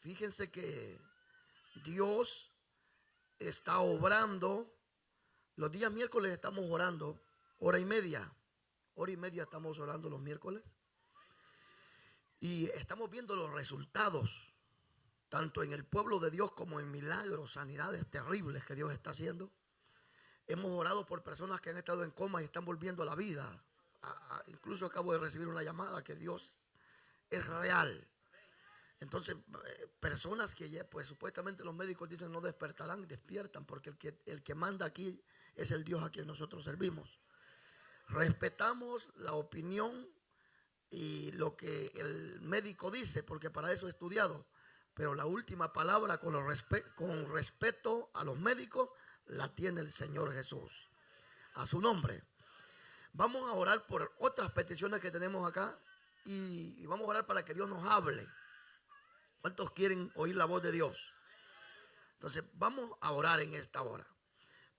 Fíjense que Dios está obrando. Los días miércoles estamos orando hora y media estamos orando los miércoles. Y estamos viendo los resultados, tanto en el pueblo de Dios como en milagros, sanidades terribles que Dios está haciendo. Hemos orado por personas que han estado en coma y están volviendo a la vida. Incluso acabo de recibir una llamada que Dios es real. Entonces, personas que ya, pues supuestamente los médicos dicen no despertarán, despiertan, porque el que manda aquí es el Dios a quien nosotros servimos. Respetamos la opinión y lo que el médico dice, porque para eso he estudiado. Pero la última palabra con respeto a los médicos la tiene el Señor Jesús. A su nombre. Vamos a orar por otras peticiones que tenemos acá y vamos a orar para que Dios nos hable. ¿Cuántos quieren oír la voz de Dios? Entonces vamos a orar en esta hora.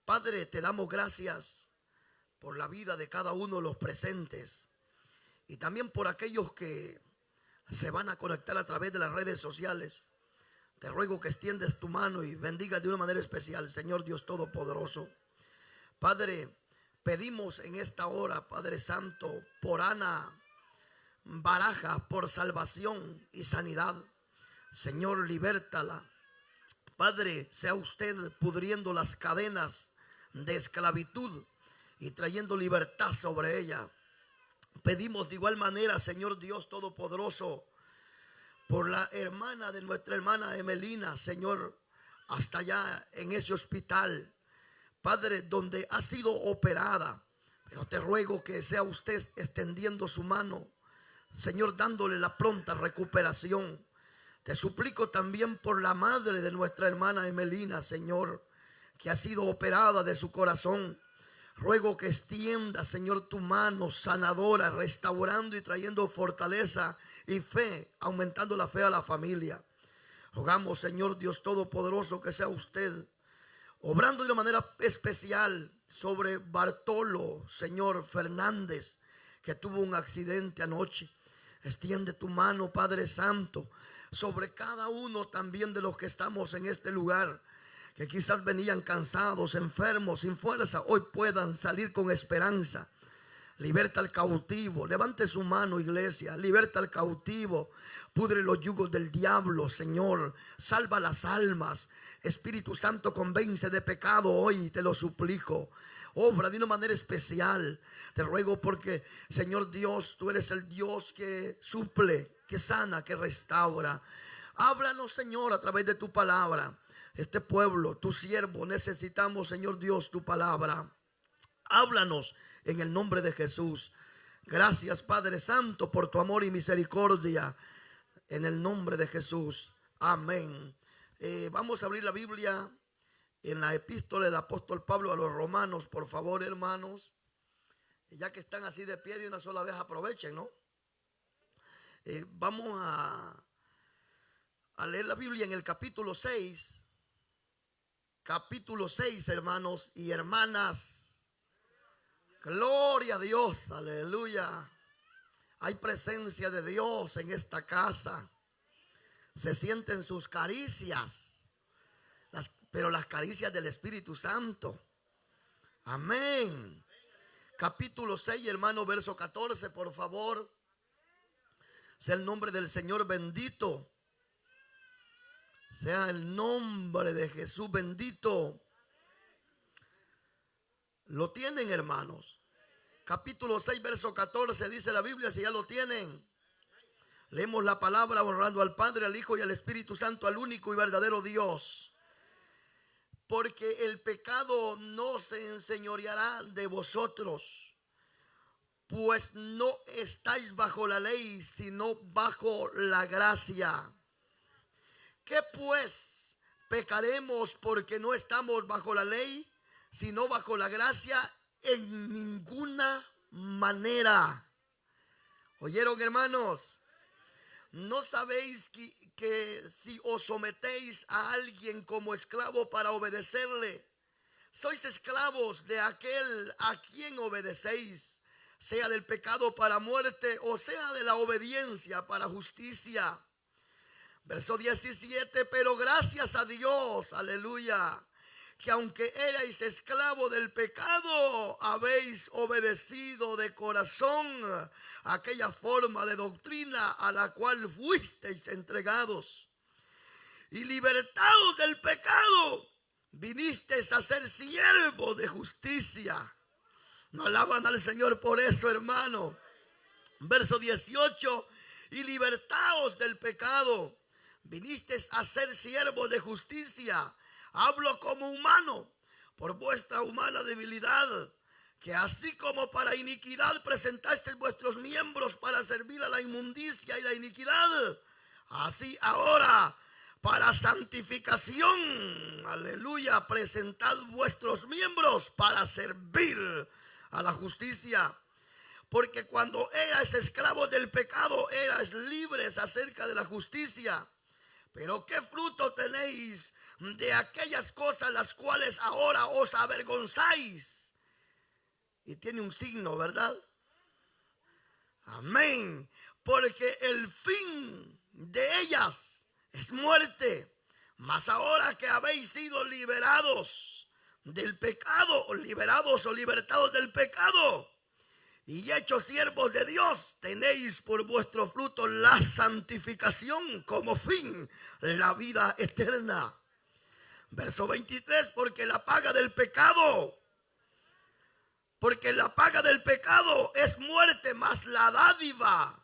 Padre, te damos gracias por la vida de cada uno de los presentes y también por aquellos que se van a conectar a través de las redes sociales. Te ruego que extiendes tu mano y bendigas de una manera especial, Señor Dios Todopoderoso. Padre, pedimos en esta hora, Padre Santo, por Ana Baraja, por salvación y sanidad. Señor, libértala. Padre, sea usted pudriendo las cadenas de esclavitud y trayendo libertad sobre ella. Pedimos de igual manera, Señor Dios Todopoderoso, por la hermana de nuestra hermana Emelina, Señor, hasta allá en ese hospital, Padre, donde ha sido operada. Pero te ruego que sea usted extendiendo su mano, Señor, dándole la pronta recuperación. Te suplico también por la madre de nuestra hermana Emelina, Señor, que ha sido operada de su corazón. Ruego que extienda, Señor, tu mano sanadora, restaurando y trayendo fortaleza y fe, aumentando la fe a la familia. Rogamos, Señor Dios Todopoderoso, que sea usted obrando de una manera especial sobre Bartolo, Señor Fernández, que tuvo un accidente anoche. Extiende tu mano, Padre Santo, sobre cada uno también de los que estamos en este lugar, que quizás venían cansados, enfermos, sin fuerza, hoy puedan salir con esperanza. Liberta al cautivo. Levante su mano, iglesia. Liberta al cautivo. Pudre los yugos del diablo, Señor. Salva las almas. Espíritu Santo, convence de pecado hoy, te lo suplico. Obra de una manera especial. Te ruego porque, Señor Dios, tú eres el Dios que suple, que sana, que restaura. Háblanos, Señor, a través de tu palabra. Este pueblo, tu siervo, necesitamos, Señor Dios, tu palabra. Háblanos en el nombre de Jesús. Gracias, Padre Santo, por tu amor y misericordia. En el nombre de Jesús. Amén. Vamos a abrir la Biblia en la epístola del apóstol Pablo a los romanos, por favor, hermanos. Ya que están así de pie de una sola vez, aprovechen, ¿no? Vamos a leer la Biblia en el capítulo 6. Capítulo 6, hermanos y hermanas. Gloria a Dios, aleluya. Hay presencia de Dios en esta casa. Se sienten sus caricias, pero las caricias del Espíritu Santo. Amén. Capítulo 6, hermano, verso 14, por favor. Sea el nombre del Señor bendito. Sea el nombre de Jesús bendito. ¿Lo tienen, hermanos? Capítulo 6, verso 14, dice la Biblia, si ya lo tienen. Leemos la palabra honrando al Padre, al Hijo y al Espíritu Santo, al único y verdadero Dios. Porque el pecado no se enseñoreará de vosotros, pues no estáis bajo la ley, sino bajo la gracia. ¿Qué pues? ¿Pecaremos porque no estamos bajo la ley, sino bajo la gracia? En ninguna manera. ¿Oyeron, hermanos? ¿No sabéis que si os sometéis a alguien como esclavo para obedecerle, sois esclavos de aquel a quien obedecéis, sea del pecado para muerte o sea de la obediencia para justicia? Verso 17, pero gracias a Dios, aleluya, que aunque erais esclavo del pecado, habéis obedecido de corazón aquella forma de doctrina a la cual fuisteis entregados. Y libertados del pecado, vinisteis a ser siervos de justicia. No alaban al Señor por eso, hermano. Verso 18, y libertados del pecado, vinisteis a ser siervos de justicia. Hablo como humano, por vuestra humana debilidad, que así como para iniquidad presentasteis vuestros miembros para servir a la inmundicia y la iniquidad, así ahora para santificación, aleluya, presentad vuestros miembros para servir a la justicia. Porque cuando eras esclavos del pecado, eras libres acerca de la justicia. Pero ¿qué fruto tenéis de aquellas cosas las cuales ahora os avergonzáis? Y tiene un signo, ¿verdad? Amén. Porque el fin de ellas es muerte. Mas ahora que habéis sido liberados del pecado, o liberados o libertados del pecado, y hechos siervos de Dios, tenéis por vuestro fruto la santificación, como fin la vida eterna. Verso 23, porque la paga del pecado es muerte, mas la dádiva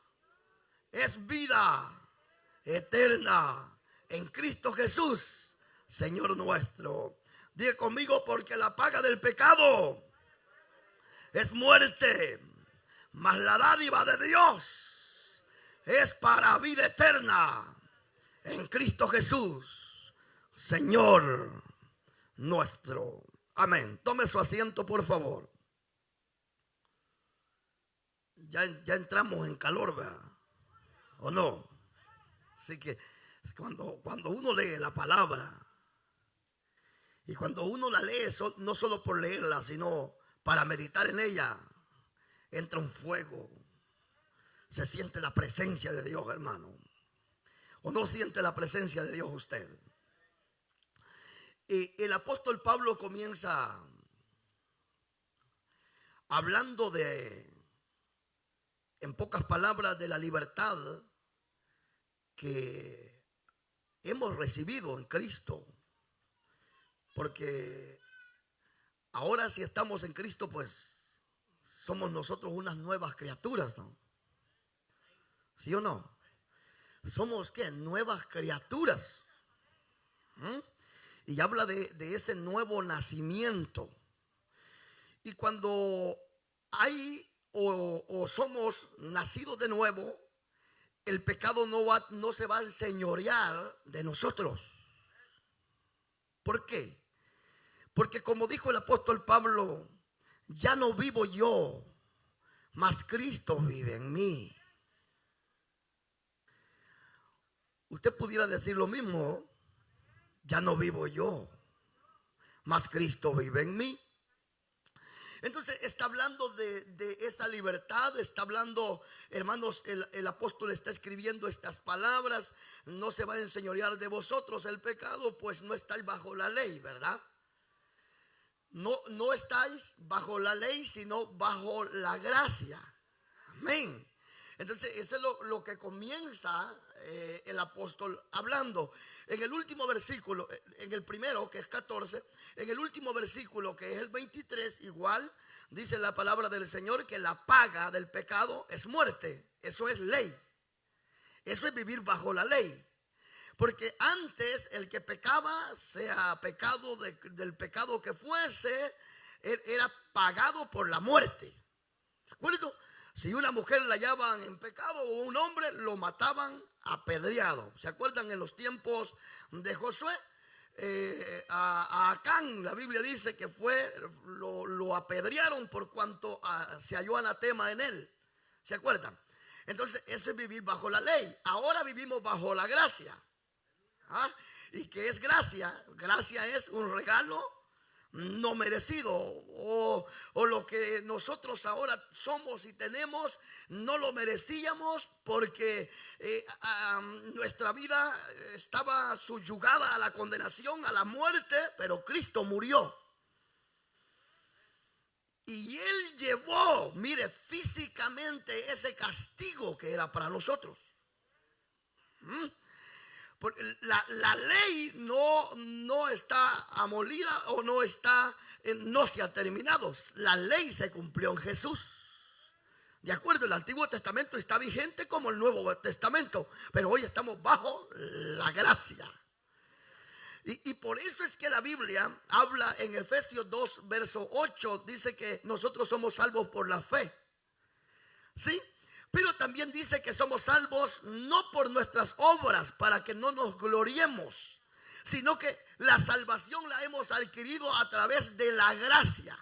es vida eterna en Cristo Jesús, Señor nuestro. Diga conmigo, porque la paga del pecado es muerte, mas la dádiva de Dios es para vida eterna en Cristo Jesús, Señor nuestro. Amén. Tome su asiento, por favor. Ya entramos en calor, ¿verdad? ¿O no? Así que cuando uno lee la palabra, y cuando uno la lee, no solo por leerla, sino para meditar en ella, entra un fuego. Se siente la presencia de Dios, hermano. ¿O no siente la presencia de Dios usted? Y el apóstol Pablo comienza hablando en pocas palabras, de la libertad que hemos recibido en Cristo. Porque ahora, si estamos en Cristo, pues somos nosotros unas nuevas criaturas, ¿no? ¿Sí o no? Somos, ¿qué? Nuevas criaturas. Y habla de ese nuevo nacimiento. Y cuando hay o somos nacidos de nuevo, el pecado no se va a enseñorear de nosotros. ¿Por qué? Porque como dijo el apóstol Pablo, ya no vivo yo, mas Cristo vive en mí. Usted pudiera decir lo mismo: ya no vivo yo, mas Cristo vive en mí. Entonces está hablando de esa libertad. Está hablando, hermanos, el apóstol está escribiendo estas palabras: no se va a enseñorear de vosotros el pecado, pues no estáis bajo la ley, ¿verdad? No estáis bajo la ley, sino bajo la gracia. Amén. Entonces eso es lo que comienza el apóstol hablando. En el último versículo, en el primero, que es 14, en el último versículo, que es el 23, igual dice la palabra del Señor que la paga del pecado es muerte. Eso es ley. Eso es vivir bajo la ley. Porque antes el que pecaba, sea pecado del pecado que fuese, era pagado por la muerte. ¿De acuerdo? Si una mujer la hallaban en pecado o un hombre, lo mataban apedreado. ¿Se acuerdan en los tiempos de Josué? A Acán, la Biblia dice que lo apedrearon por cuanto se halló anatema en él. ¿Se acuerdan? Entonces eso es vivir bajo la ley. Ahora vivimos bajo la gracia. ¿Y qué es gracia? Gracia es un regalo no merecido, o lo que nosotros ahora somos y tenemos no lo merecíamos, porque nuestra vida estaba subyugada a la condenación, a la muerte, pero Cristo murió. Y Él llevó, mire, físicamente ese castigo que era para nosotros. Porque la ley no está amolida o no se ha terminado. La ley se cumplió en Jesús. De acuerdo, el Antiguo Testamento está vigente como el Nuevo Testamento, pero hoy estamos bajo la gracia. Y por eso es que la Biblia habla en Efesios 2, verso 8, dice que nosotros somos salvos por la fe. ¿Sí? Pero también dice que somos salvos no por nuestras obras, para que no nos gloriemos, sino que la salvación la hemos adquirido a través de la gracia.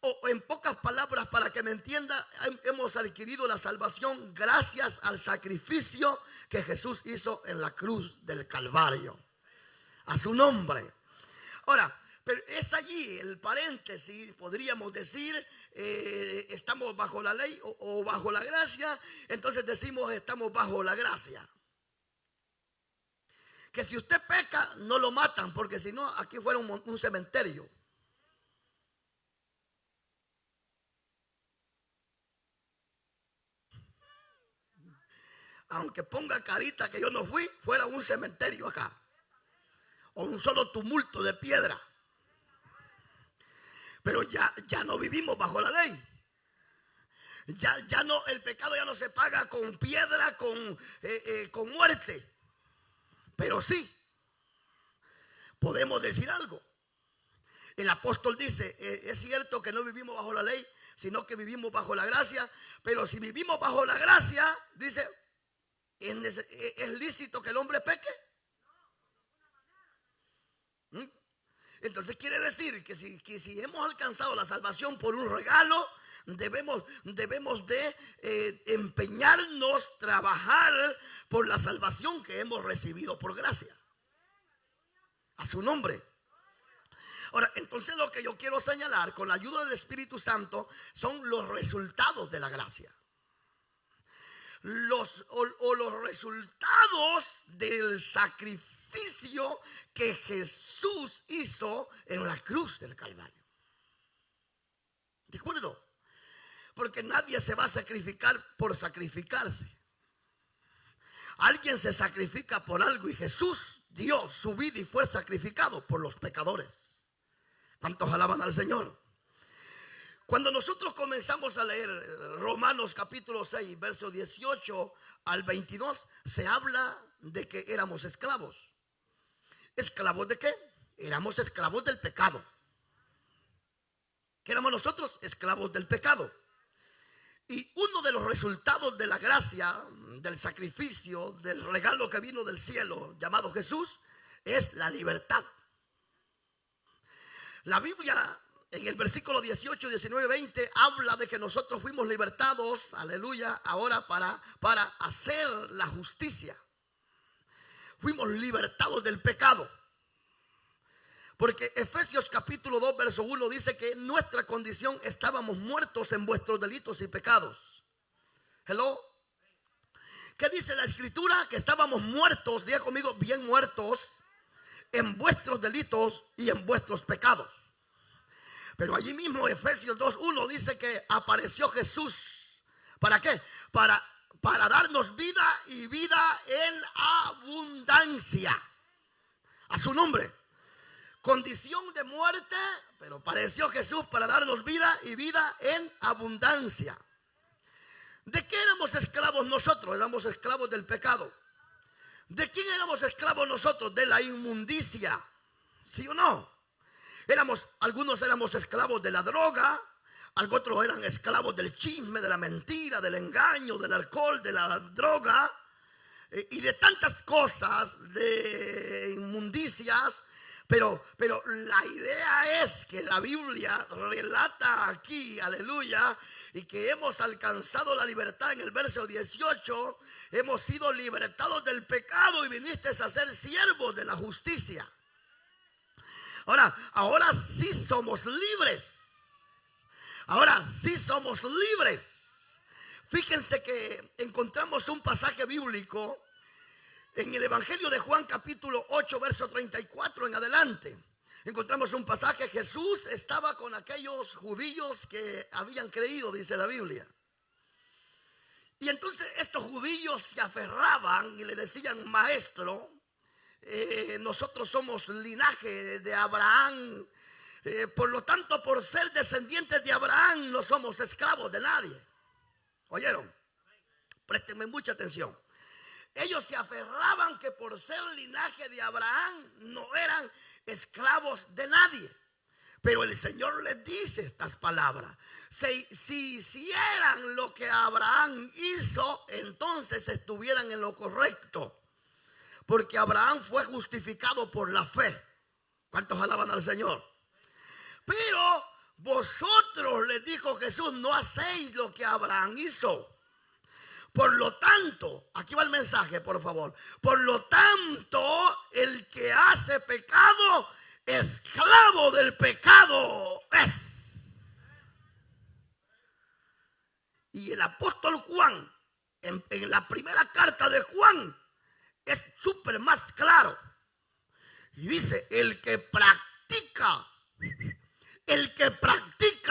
O en pocas palabras, para que me entienda, hemos adquirido la salvación gracias al sacrificio que Jesús hizo en la cruz del Calvario. A su nombre. Ahora, pero es allí el paréntesis, podríamos decir, estamos bajo la ley o bajo la gracia. Entonces decimos estamos bajo la gracia. Que si usted peca no lo matan, porque si no aquí fuera un cementerio. Aunque ponga carita que yo no fui, fuera un cementerio acá, o un solo tumulto de piedra. Pero ya no vivimos bajo la ley. Ya no, el pecado ya no se paga con piedra, con muerte. Pero sí, podemos decir algo. El apóstol dice, es cierto que no vivimos bajo la ley, sino que vivimos bajo la gracia. Pero si vivimos bajo la gracia, dice, ¿es lícito que el hombre peque? Entonces quiere decir que si hemos alcanzado la salvación por un regalo, debemos de empeñarnos, trabajar por la salvación que hemos recibido por gracia. A su nombre. Ahora, entonces lo que yo quiero señalar con la ayuda del Espíritu Santo son los resultados de la gracia. Los resultados del sacrificio que Jesús hizo en la cruz del Calvario. ¿De acuerdo? Porque nadie se va a sacrificar por sacrificarse. Alguien se sacrifica por algo, y Jesús dio su vida y fue sacrificado por los pecadores. ¿Cuántos alaban al Señor? Cuando nosotros comenzamos a leer Romanos capítulo 6, verso 18 al 22, se habla de que éramos esclavos. ¿Esclavos de qué? Éramos esclavos del pecado. ¿Qué éramos nosotros? Esclavos del pecado. Y uno de los resultados de la gracia, del sacrificio, del regalo que vino del cielo, llamado Jesús, es la libertad. La Biblia en el versículo 18, 19, 20 habla de que nosotros fuimos libertados, aleluya, ahora para hacer la justicia. Fuimos libertados del pecado. Porque Efesios capítulo 2, verso 1 dice que en nuestra condición estábamos muertos en vuestros delitos y pecados. Hello. ¿Qué dice la escritura? Que estábamos muertos, diga conmigo, bien muertos, en vuestros delitos y en vuestros pecados. Pero allí mismo Efesios 2:1 dice que apareció Jesús. ¿Para qué? Para darnos vida y vida en abundancia. A su nombre. Condición de muerte, pero apareció Jesús para darnos vida y vida en abundancia. ¿De qué éramos esclavos nosotros? Éramos esclavos del pecado. ¿De quién éramos esclavos nosotros? De la inmundicia. ¿Sí o no? Algunos éramos esclavos de la droga, otros eran esclavos del chisme, de la mentira, del engaño, del alcohol, de la droga y de tantas cosas, de inmundicias. Pero la idea es que la Biblia relata aquí, aleluya, y que hemos alcanzado la libertad en el verso 18. Hemos sido libertados del pecado y viniste a ser siervos de la justicia. Ahora sí somos libres. Ahora sí somos libres. Fíjense que encontramos un pasaje bíblico en el Evangelio de Juan capítulo 8 verso 34 en adelante. Encontramos un pasaje. Jesús estaba con aquellos judíos que habían creído, dice la Biblia. Y entonces estos judíos se aferraban y le decían: maestro, nosotros somos linaje de Abraham, por lo tanto, por ser descendientes de Abraham, no somos esclavos de nadie. ¿Oyeron? Préstenme mucha atención. Ellos se aferraban que por ser linaje de Abraham no eran esclavos de nadie. Pero el Señor les dice estas palabras: si hicieran lo que Abraham hizo, entonces estuvieran en lo correcto, porque Abraham fue justificado por la fe. ¿Cuántos alaban al Señor? Pero vosotros, les dijo Jesús, no hacéis lo que Abraham hizo. Por lo tanto, aquí va el mensaje, por favor. Por lo tanto, el que hace pecado, esclavo del pecado es. Y el apóstol Juan, en la primera carta de Juan, es súper más claro. Y dice: el que practica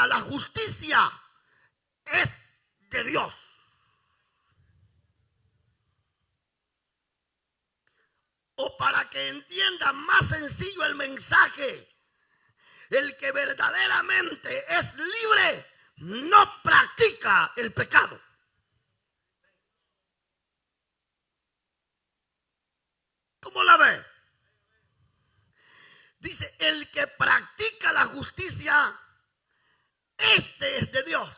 la justicia es de Dios. O para que entiendan más sencillo el mensaje, el que verdaderamente es libre no practica el pecado. ¿Cómo la ve? Dice: el que practica la justicia, este es de Dios.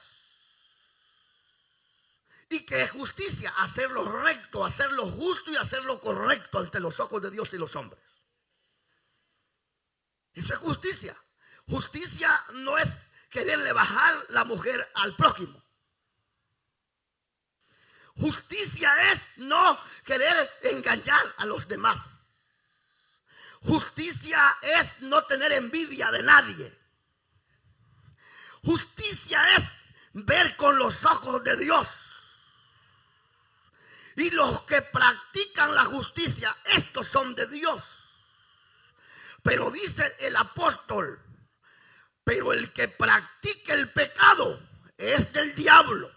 ¿Y qué es justicia? Hacer lo recto, hacer lo justo y hacer lo correcto ante los ojos de Dios y los hombres. Eso es justicia. Justicia no es quererle bajar la mujer al prójimo. Justicia es no querer engañar a los demás. Justicia es no tener envidia de nadie. Justicia es ver con los ojos de Dios. Y los que practican la justicia, estos son de Dios. Pero dice el apóstol: pero el que practica el pecado es del diablo.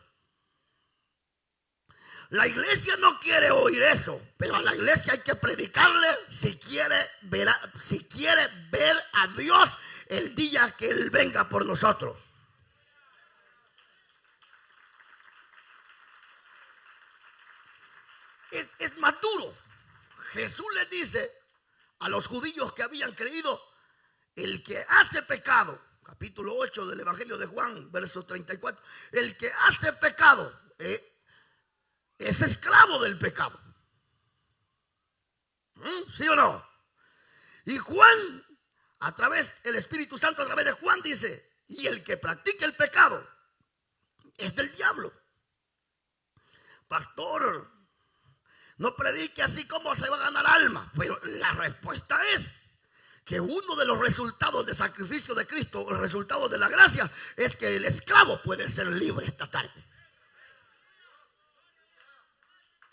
La iglesia no quiere oír eso, pero a la iglesia hay que predicarle si quiere ver a Dios el día que Él venga por nosotros. Es más duro. Jesús les dice a los judíos que habían creído: el que hace pecado, capítulo 8 del Evangelio de Juan, verso 34, el que hace pecado es esclavo del pecado. ¿Sí o no? Y Juan, el Espíritu Santo a través de Juan dice: y el que practica el pecado es del diablo. Pastor, no predique así como se va a ganar alma. Pero la respuesta es que uno de los resultados del sacrificio de Cristo, el resultado de la gracia, es que el esclavo puede ser libre esta tarde.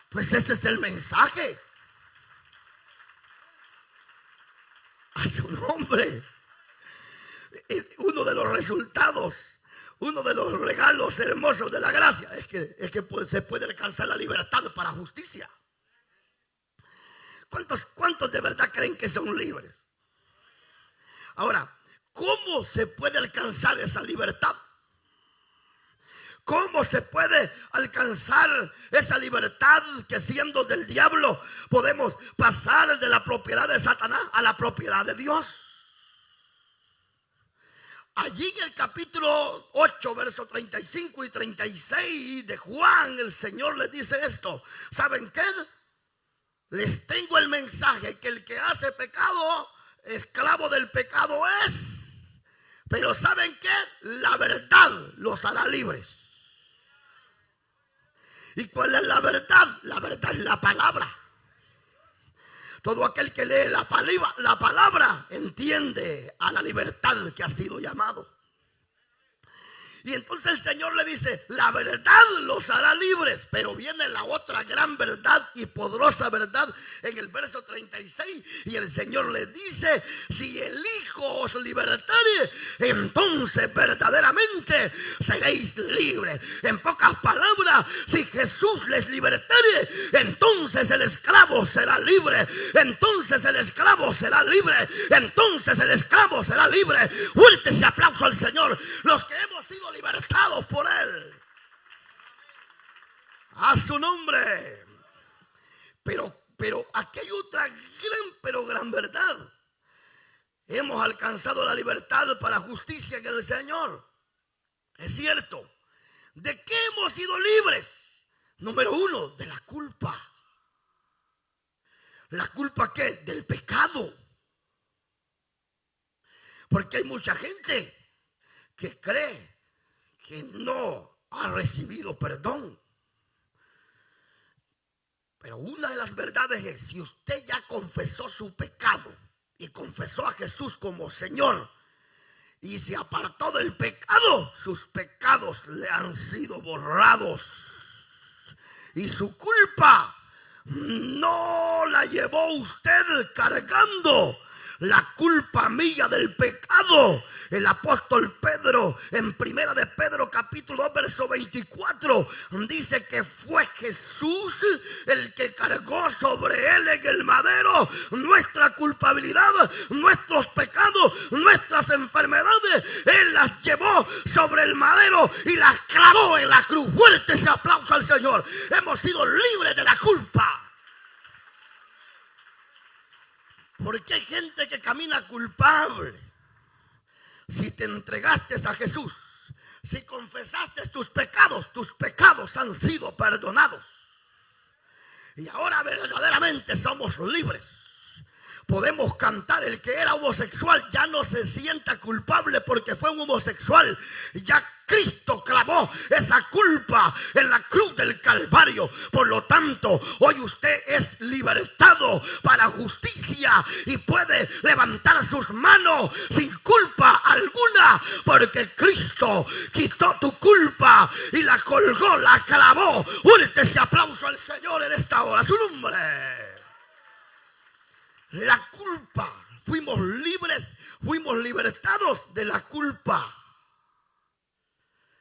Pues ese es el mensaje. A su nombre. Uno de los resultados, uno de los regalos hermosos de la gracia es que se puede alcanzar la libertad para justicia. ¿Cuántos de verdad creen que son libres? Ahora, ¿cómo se puede alcanzar esa libertad? ¿Cómo se puede alcanzar esa libertad que siendo del diablo podemos pasar de la propiedad de Satanás a la propiedad de Dios? Allí en el capítulo 8, versos 35 y 36 de Juan, el Señor les dice esto: ¿saben qué? Les tengo el mensaje que el que hace pecado, esclavo del pecado es. Pero ¿saben qué? La verdad los hará libres. ¿Y cuál es la verdad? La verdad es la palabra. Todo aquel que lee la palabra entiende a la libertad que ha sido llamado. Y entonces el Señor le dice, la verdad los hará libres. Pero viene la otra gran verdad y poderosa verdad en el verso 36. Y el Señor le dice, si el Hijo os libertare, entonces verdaderamente seréis libres. En pocas palabras, si Jesús les libertare, entonces el esclavo será libre. Entonces el esclavo será libre. Entonces el esclavo será libre. Fuerte ese aplauso al Señor. Los que hemos sido libertados por Él. A su nombre. Pero aquí hay otra gran verdad. Hemos alcanzado la libertad para justicia en el Señor. Es cierto. ¿De qué hemos sido libres? Número uno, de la culpa. ¿La culpa qué? Del pecado. Porque hay mucha gente que cree que no ha recibido perdón. Pero una de las verdades es, si usted ya confesó su pecado y confesó a Jesús como Señor y se apartó del pecado, sus pecados le han sido borrados. Y su culpa no la llevó usted cargando. La culpa mía del pecado. El apóstol Pedro en primera de Pedro capítulo 2 verso 24 dice que fue Jesús el que cargó sobre él en el madero nuestra culpabilidad, nuestros pecados, nuestras enfermedades. Él las llevó sobre el madero y las clavó en la cruz. Fuerte ese aplauso al Señor. Hemos sido libres de la culpa. Porque hay gente que camina culpable. Si te entregaste a Jesús, si confesaste tus pecados han sido perdonados. Y ahora verdaderamente somos libres. Podemos cantar, el que era homosexual ya no se sienta culpable porque fue un homosexual. Ya Cristo clavó esa culpa en la cruz del Calvario. Por lo tanto, hoy usted es libertado para justicia y puede levantar sus manos sin culpa alguna, porque Cristo quitó tu culpa y la colgó, la clavó. Únete ese aplauso al Señor en esta hora, su nombre. La culpa, fuimos libres, fuimos libertados de la culpa,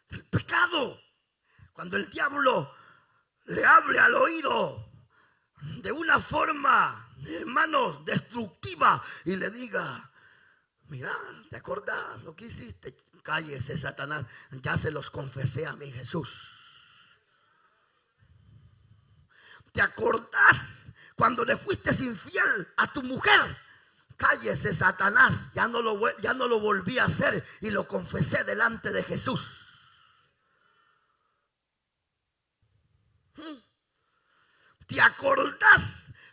del pecado. Cuando el diablo le hable al oído de una forma, hermanos, destructiva y le diga, mira, ¿te acordás lo que hiciste? Cállese, Satanás, ya se los confesé a mi Jesús. ¿Te acordás cuando le fuiste infiel a tu mujer? Cállese, Satanás, ya no lo volví a hacer y lo confesé delante de Jesús. ¿Te acordás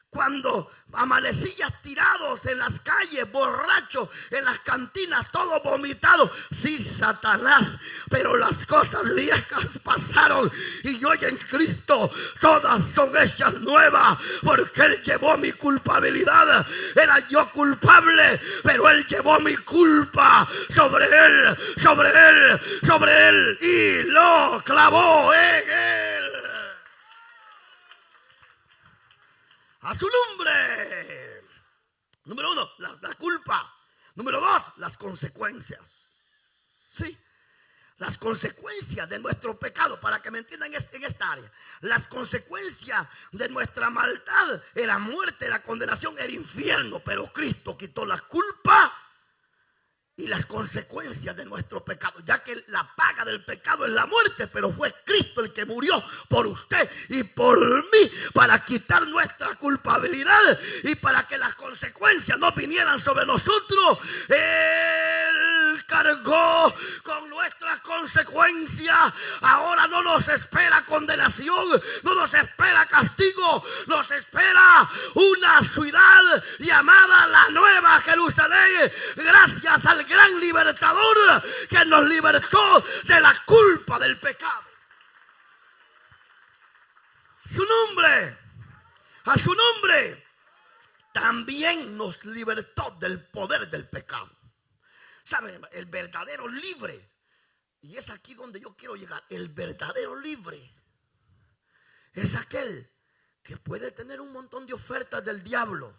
cuando amanecías tirados en las calles, borrachos, en las cantinas, todo vomitado? Sí, Satanás, pero las cosas viejas pasaron y hoy en Cristo todas son hechas nuevas, porque Él llevó mi culpabilidad. Era yo culpable, pero Él llevó mi culpa sobre Él y lo clavó en Él. A su nombre. Número uno, la culpa. Número dos, las consecuencias. Sí, las consecuencias de nuestro pecado, para que me entiendan en esta área. Las consecuencias de nuestra maldad era muerte, la condenación era infierno. Pero Cristo quitó la culpa y las consecuencias de nuestro pecado, ya que la paga del pecado es la muerte, pero fue Cristo el que murió por usted y por mí para quitar nuestra culpabilidad y para que las consecuencias no vinieran sobre nosotros. Él cargó con nuestras consecuencias. Ahora no nos espera condenación, no nos espera castigo, nos espera una ciudad llamada la Nueva Jerusalén, gracias al gran libertador que nos libertó de la culpa del pecado. Su nombre, a su nombre. también nos libertó del poder del pecado. ¿Saben? El verdadero libre, y es aquí donde yo quiero llegar, el verdadero libre es aquel que puede tener un montón de ofertas del diablo,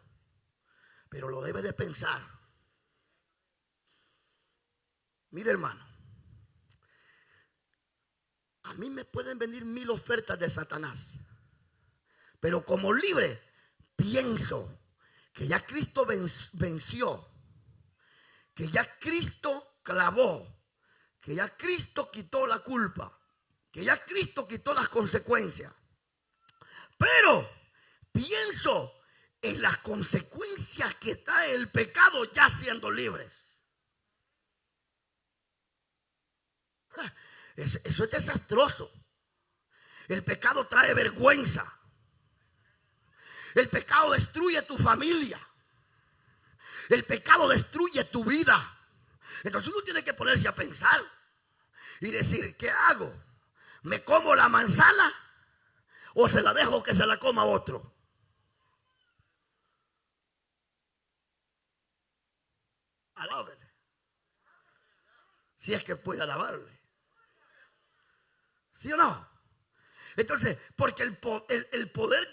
pero lo debe de pensar. Mire, hermano, a mí me pueden venir 1000 ofertas de Satanás, pero como libre pienso que ya Cristo venció, que ya Cristo clavó, que ya Cristo quitó la culpa, que ya Cristo quitó las consecuencias. Pero pienso en las consecuencias que trae el pecado ya siendo libres. Eso es desastroso. El pecado trae vergüenza. El pecado destruye tu familia. El pecado destruye tu vida. Entonces uno tiene que ponerse a pensar y decir, ¿qué hago? ¿Me como la manzana o se la dejo que se la coma otro? Alábele. Si es que puede alabarle. ¿Sí o no? Entonces, porque el poder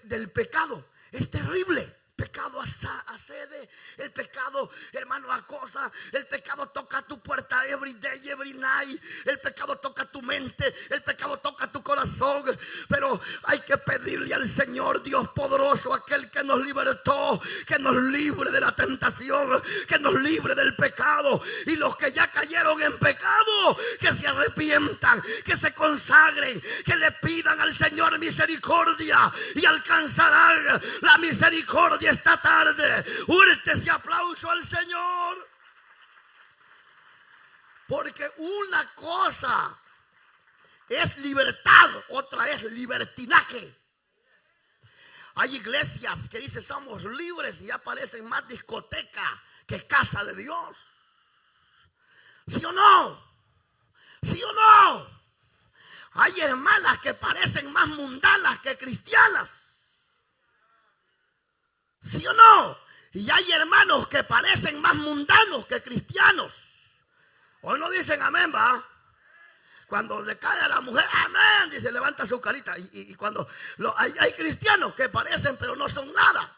del pecado es terrible. El pecado accede, el pecado, hermano, acosa, el pecado toca tu puerta every day, every night, el pecado toca tu mente, el pecado toca tu corazón, pero hay que pedirle al Señor Dios poderoso, aquel que nos libertó, que nos libre de la tentación, que nos libre del pecado, y los que ya cayeron en pecado, que se arrepientan, que se consagren, que le pidan al Señor misericordia y alcanzarán la misericordia esta tarde. Úrete ese aplauso al Señor. Porque una cosa es libertad, otra es libertinaje. Hay iglesias que dicen somos libres y ya parecen más discoteca que casa de Dios. ¿Sí o no? ¿Sí o no? Hay hermanas que parecen más mundanas que cristianas. ¿Sí o no? Y hay hermanos que parecen más mundanos que cristianos. Hoy no dicen amén, va. Cuando le cae a la mujer, amén, dice, levanta su carita. Y cuando hay cristianos que parecen pero no son nada.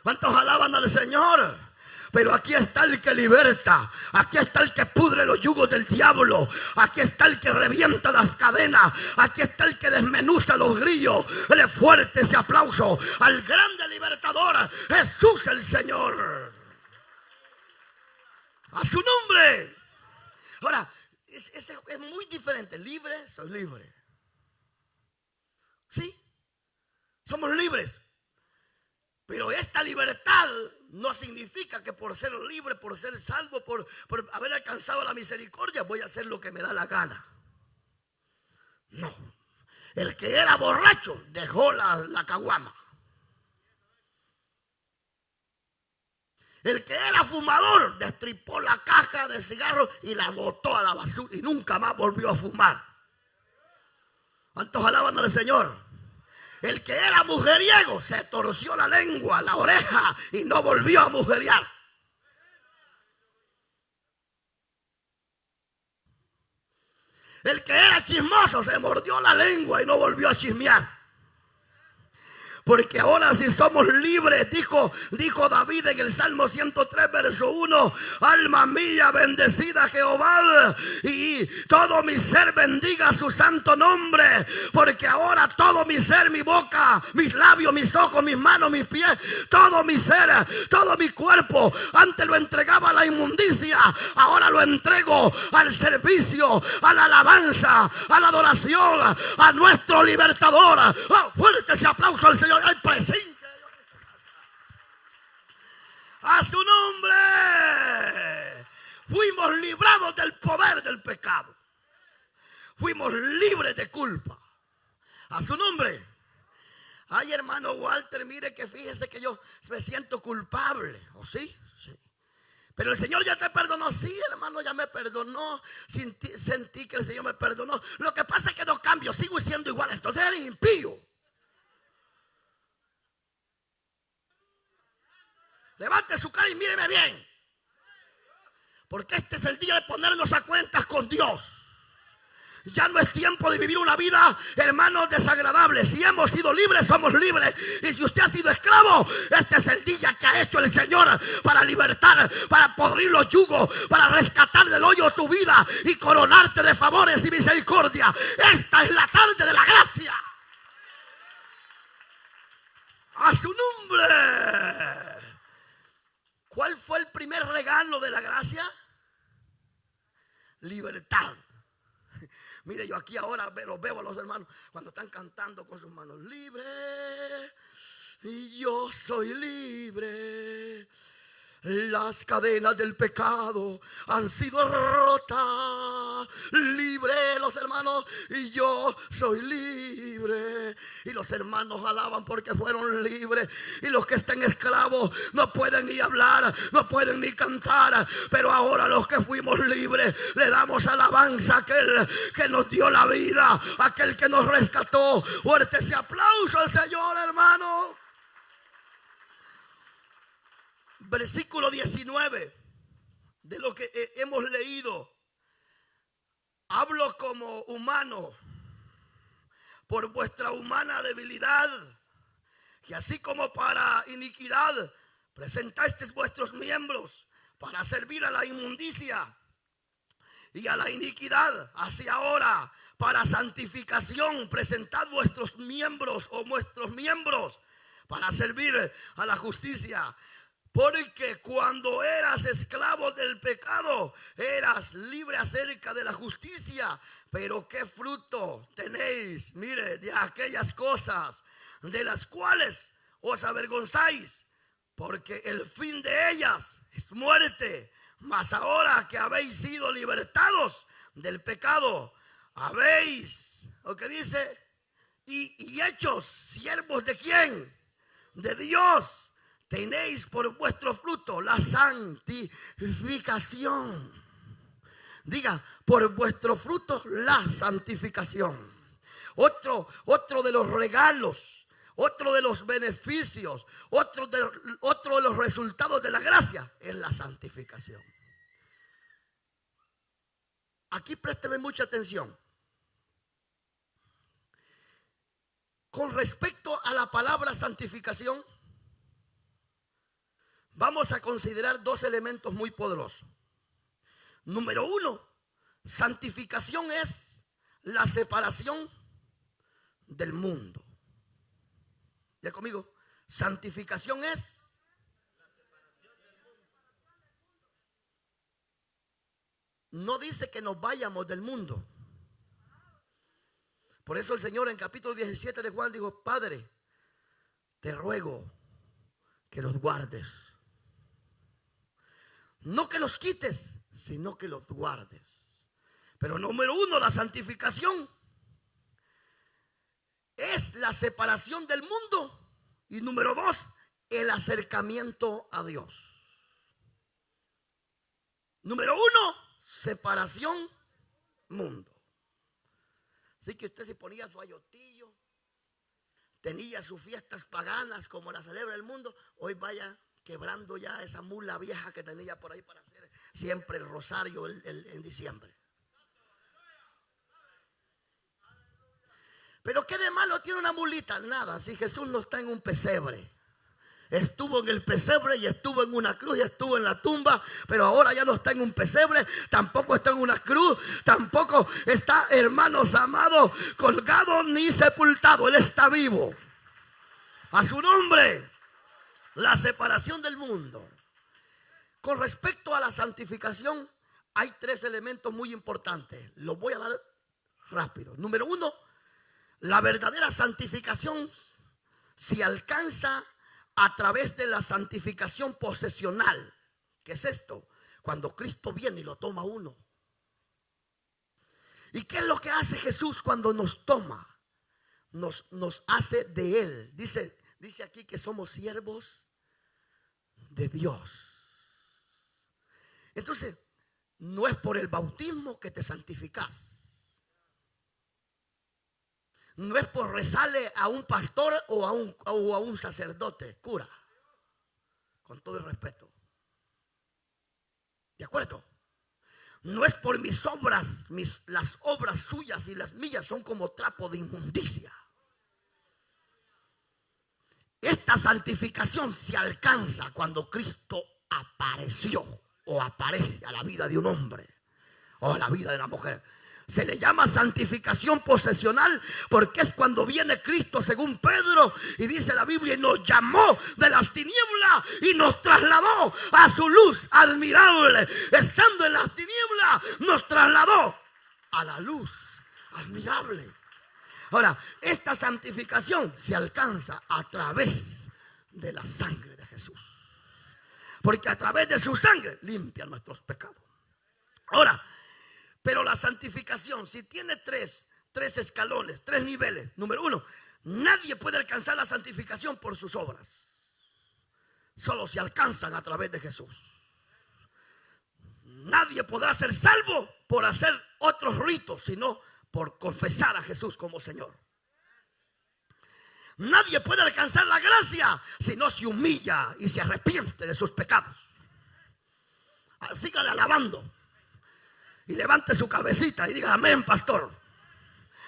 ¿Cuántos alaban al Señor? Pero aquí está el que liberta. Aquí está el que pudre los yugos del diablo. Aquí está el que revienta las cadenas. Aquí está el que desmenuza los grillos. Dele fuerte ese aplauso al grande libertador, Jesús el Señor. A su nombre. Ahora, es muy diferente. Libre, soy libre. ¿Sí? Somos libres. Pero esta libertad no significa que por ser libre, por ser salvo, por haber alcanzado la misericordia, voy a hacer lo que me da la gana. No. El que era borracho dejó la caguama. El que era fumador destripó la caja de cigarros y la botó a la basura y nunca más volvió a fumar. ¿Cuántos alaban al Señor? El que era mujeriego se torció la lengua, la oreja y no volvió a mujeriar. El que era chismoso se mordió la lengua y no volvió a chismear. Porque ahora si somos libres, dijo David en el Salmo 103, verso 1, alma mía, bendecida a Jehová, y todo mi ser bendiga su santo nombre. Porque ahora todo mi ser, mi boca, mis labios, mis ojos, mis manos, mis pies, todo mi ser, todo mi cuerpo, antes lo entregaba a la inmundicia, ahora lo entrego al servicio, a la alabanza, a la adoración, a nuestro libertador. Oh, fuerte ese aplauso al Señor. Hay presencia de Dios. A su nombre. Fuimos librados del poder del pecado. Fuimos libres de culpa. A su nombre. Ay, hermano Walter, mire que fíjese que yo me siento culpable. ¿O sí? Sí. Pero el Señor ya te perdonó. Sí, hermano, ya me perdonó. Sentí que el Señor me perdonó. Lo que pasa es que no cambio. Sigo siendo igual. Entonces eres impío. Levante su cara y míreme bien. Porque este es el día de ponernos a cuentas con Dios. Ya no es tiempo de vivir una vida, hermanos, desagradable. Si hemos sido libres, somos libres. Y si usted ha sido esclavo, este es el día que ha hecho el Señor para libertar, para podrir los yugos, para rescatar del hoyo tu vida y coronarte de favores y misericordia. Esta es la tarde de la gracia. A su nombre. ¿Cuál fue el primer regalo de la gracia? Libertad. Mire, yo aquí ahora los veo a los hermanos cuando están cantando con sus manos. Libre, y yo soy libre. Las cadenas del pecado han sido rotas. Libre los hermanos, y yo soy libre. Y los hermanos alaban porque fueron libres. Y los que están esclavos no pueden ni hablar, no pueden ni cantar. Pero ahora los que fuimos libres le damos alabanza a aquel que nos dio la vida, aquel que nos rescató. Fuerte ese aplauso al Señor, hermano. Versículo 19 de lo que hemos leído. Hablo como humano por vuestra humana debilidad, que así como para iniquidad presentasteis vuestros miembros para servir a la inmundicia y a la iniquidad, así ahora para santificación presentad vuestros miembros o vuestros miembros para servir a la justicia. Porque cuando eras esclavo del pecado, eras libre acerca de la justicia. Pero qué fruto tenéis, mire, de aquellas cosas de las cuales os avergonzáis. Porque el fin de ellas es muerte. Mas ahora que habéis sido libertados del pecado, habéis, ¿o qué dice? Y hechos siervos ¿de quién? De Dios. Tenéis por vuestro fruto la santificación. Diga, por vuestro fruto la santificación. Otro de los regalos, otro de los beneficios, otro de los resultados de la gracia es la santificación. Aquí présteme mucha atención. Con respecto a la palabra santificación, vamos a considerar dos elementos muy poderosos. Número uno, santificación es la separación del mundo. ¿Ya conmigo? Santificación es no dice que nos vayamos del mundo. Por eso el Señor en capítulo 17 de Juan dijo: Padre, te ruego que los guardes. No que los quites, sino que los guardes. Pero número uno, la santificación es la separación del mundo. Y número dos, el acercamiento a Dios. Número uno, separación, mundo. Así que usted se ponía su ayotillo, tenía sus fiestas paganas como la celebra el mundo. Hoy vaya quebrando ya esa mula vieja que tenía por ahí para hacer siempre el rosario en diciembre. Pero ¿qué de malo tiene una mulita? Nada, si Jesús no está en un pesebre. Estuvo en el pesebre y estuvo en una cruz y estuvo en la tumba, pero ahora ya no está en un pesebre, tampoco está en una cruz, tampoco está, hermanos amados, colgado ni sepultado. Él está vivo. A su nombre. La separación del mundo. Con respecto a la santificación, hay tres elementos muy importantes. Los voy a dar rápido. Número uno, la verdadera santificación se alcanza a través de la santificación posesional. ¿Qué es esto? Cuando Cristo viene y lo toma uno. ¿Y qué es lo que hace Jesús cuando nos toma? Nos hace de Él. Dice aquí que somos siervos de Dios. Entonces, no es por el bautismo que te santificas. No es por rezarle a un pastor o a un sacerdote, cura. con todo el respeto. ¿De acuerdo? No es por mis obras, las obras suyas y las mías son como trapo de inmundicia. Esta santificación se alcanza cuando Cristo apareció o aparece a la vida de un hombre o a la vida de una mujer. Se le llama santificación posesional porque es cuando viene Cristo, según Pedro, y dice la Biblia, y nos llamó de las tinieblas y nos trasladó a su luz admirable. Estando en las tinieblas, nos trasladó a la luz admirable. Ahora, esta santificación se alcanza a través de la sangre de Jesús, porque a través de su sangre limpia nuestros pecados. Ahora, pero la santificación, si tiene tres escalones, 3 niveles. Número 1, nadie puede alcanzar la santificación por sus obras. Solo se alcanzan a través de Jesús. Nadie podrá ser salvo por hacer otros ritos, sino por confesar a Jesús como Señor. Nadie puede alcanzar la gracia si no se humilla y se arrepiente de sus pecados. Sígale alabando. Y levante su cabecita y diga amén, pastor.